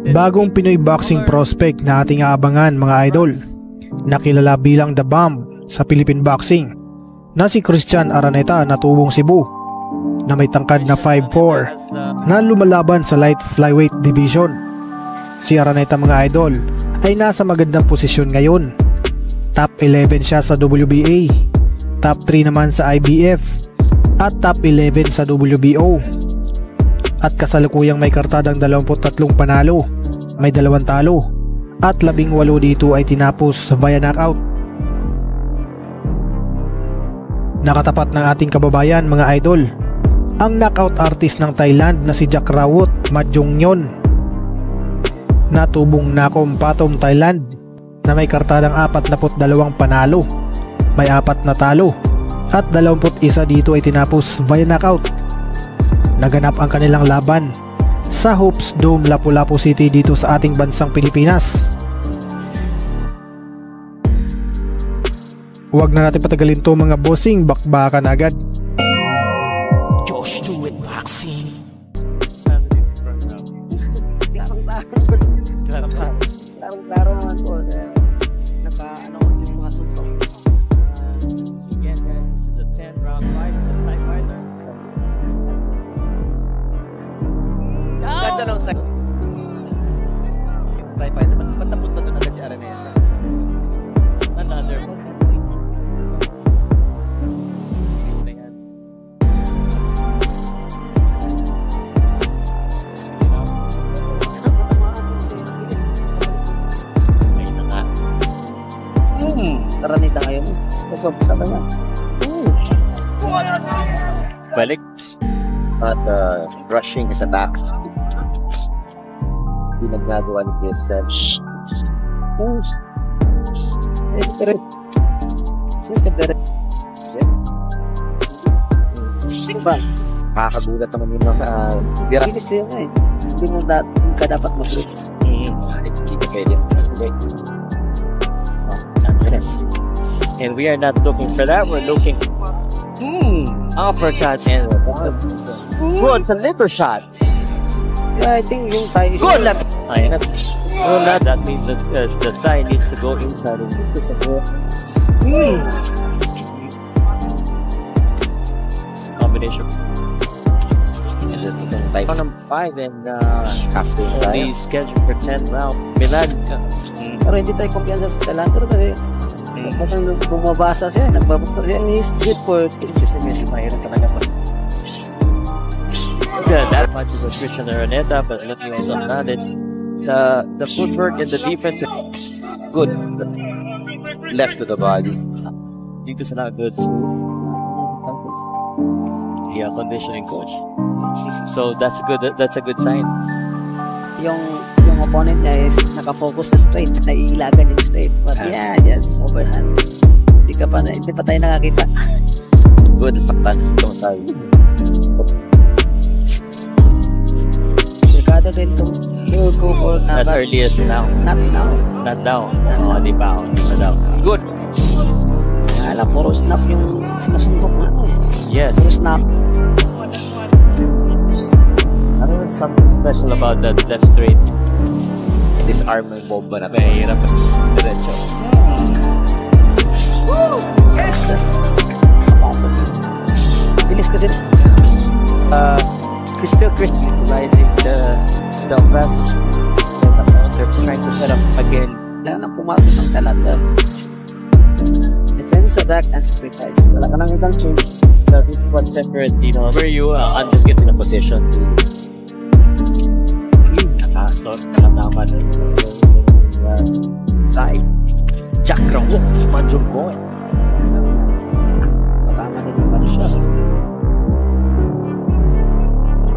Bagong Pinoy boxing prospect na ating aabangan mga idol, nakilala bilang The Bomb sa Philippine boxing, na si Christian Araneta na tubong Cebu, na may tangkad na 5'4", na lumalaban sa light flyweight division. Si Araneta mga idol ay nasa magandang posisyon ngayon. Top 11 siya sa WBA, top 3 naman sa IBF, at top 11 sa WBO. At kasalukuyang may kartadang 23 panalo, may 2 talo, at 18 dito ay tinapos via knockout. Nakatapat ng ating kababayan mga idol, ang knockout artist ng Thailand na si Jack Rawut Madjongyon, na tubong Nakhon Pathom Thailand, na may kartadang 42 panalo, may 4 na talo, at 21 dito ay tinapos via knockout. Naganap ang kanilang laban sa Hopes Dome, Lapu-Lapu City dito sa ating bansang Pilipinas. Huwag na natin patagalin to mga bossing, bakbakan agad. Josh Do It Boxing. Klaro naman po. Naka-ano yung mga suntok. Again guys, this is a 10-round fight with the Thai fighter. Ganda ng second. Thai fighter. Ba't napunta doon agad si Araneta? Another. Araneta ngayon. Sabi niya. Balik. At rushing his attacks. Hindi nagnagawa ni Kiss. Kakagulat naman yung mga bira. Kinis ko yun eh. Hindi mo ka dapat mag-blitz. Hindi ka pwede. Yes. And we are not looking for that. We're looking. Uppercut and good. It's a liver shot. Yeah, I think yung Thai is... Good left! Ayan na. Well, that means that the Thai needs to go inside and get this up. Combination. Number 5 and only scheduled for 10 rounds. Milan. Pero hindi tayo kumpiyansa sa Thailand. Pero kasi parang bumabasa siya. Nagbabukta siya. He's good for... Kasi medyo mahirap talaga pa. That punches of Christian Araneta, but looking also at it, the footwork and the defense Good. Left to the body. dito sa not good. Yeah, conditioning coach. So that's a good sign. Yung opponent niya is nakafocus sa straight, naiilagan yung straight. But yeah, just overhand. Hindi pa tayo nakakita. Good, saktan. Don't tayo. Sigurado rin itong he'll go for as early as now. Not now. Not now. Di pa daw. Good. Alam, puro snap yung sinusundok na ano eh. Yes. Puro snap. I don't know, something special about that left straight. This arm may bomba na to. Mahirap. Diretso. Awesome. Bilis kasi. Still utilizing the best counters, trying to set up again. Wala nang pumasok ng talaga. Defense, attack, and sacrifice. Wala ka nang ibang choice. So this is what separate, where you I'm just getting a position to so nakatama na side. Jack Rawut Madjongyon. Matama din yung body shot.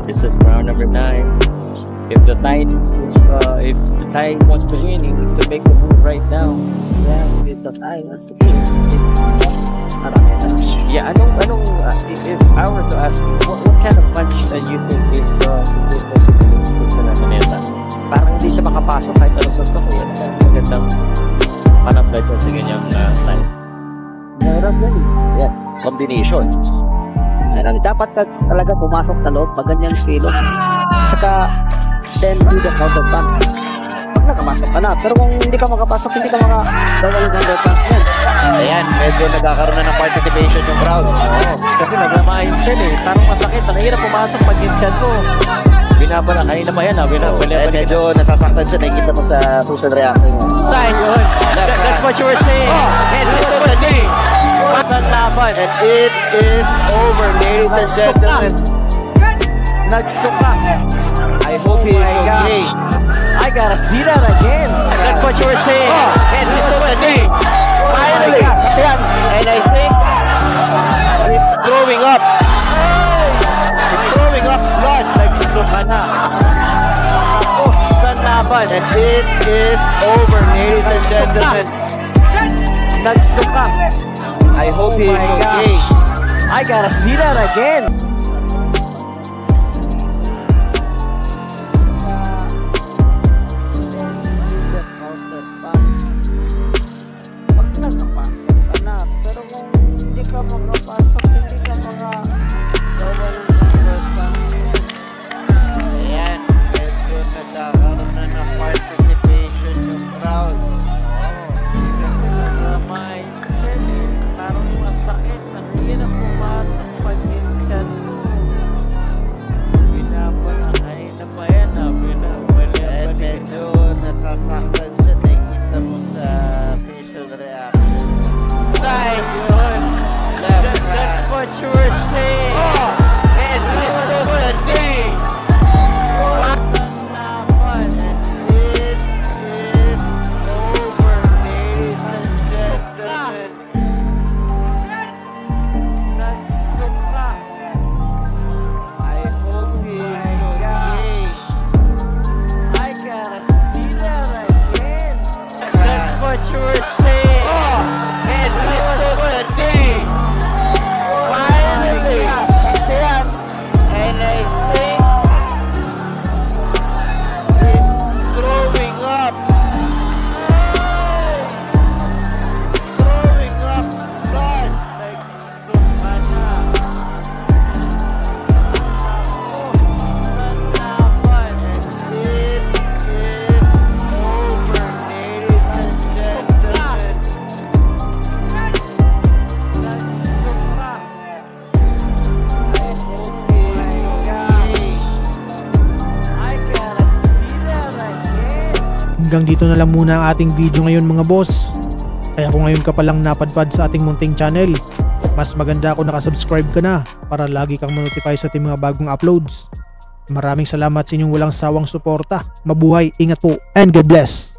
This is round number 9. If the Thai wants to win, he needs to make the move right now. Yeah, if the Thai wants to win, yeah, anong if I were to ask you, what kind of punch you think is the Araneta? Parang hindi siya makapasok kahit alusot ko. So yan ang magandang panambay ko sa ganyang time. Meron yan eh. Yeah, combination. Dapat ka talaga pumasok sa loob pag ganyang kilo. Saka then do the counter punch. Pag nakapasok ka na, pero kung hindi ka makapasok, hindi ka makagawa ng counter punch yan. Ayan, medyo nagkakaroon na ng participation yung crowd. Kasi nagmamahin siya eh. Parang masakit. Ang hirap pumasok pag yung chan mo. Binabala. Kanina pa yan ha. And medyo nasasaktan siya. Nakikita mo sa social reaction niya. Nice. That's what you were saying. And ito na si. Saan laban? And it is over, ladies and gentlemen. Nagsuka. I hope he is my okay. gosh. I gotta see that again. That's what you were saying. And ito na si. Finally. And I think he's throwing up. He's throwing up blood. Nagsuka na. Oh, saan laban? And it is over, ladies and gentlemen. Nagsuka. I hope he is my okay. gosh. I gotta see that again. Pag nakapasok ka na, pero kung hindi ka makapasok, hindi ka makagawa ng counter punch yan. Ayan, medyo nagkakaroon na ng participation yung crowd. Kasi nagmamahin siya eh. Parang masakit. Ang hirap pumasok pag yung chan mo. Binabala. Kanina pa yan ha. Binabala. And medyo nasasaktan siya. Nakikita mo sa facial reaction. Nice! Yun. Left That's hand. what you were saying. And ito na si. Saan laban? It is over, ladies and gentlemen. Nagsuka. I hope he is my okay. I gotta see that again. That's what you were saying. And ito na si. Finally! Ayan, And I think he's throwing up. Throwing up blood. Nagsuka na. Oh, saan laban? It is over, ladies and gentlemen. Nagsuka. I hope he is okay. I gotta see that again. Hanggang dito na lang muna ang ating video ngayon mga boss. Kaya kung ngayon ka palang napadpad sa ating munting channel, mas maganda kung nakasubscribe ka na para lagi kang manotify sa ating mga bagong uploads. Maraming salamat sa inyong walang sawang suporta. Mabuhay, ingat po, and God bless!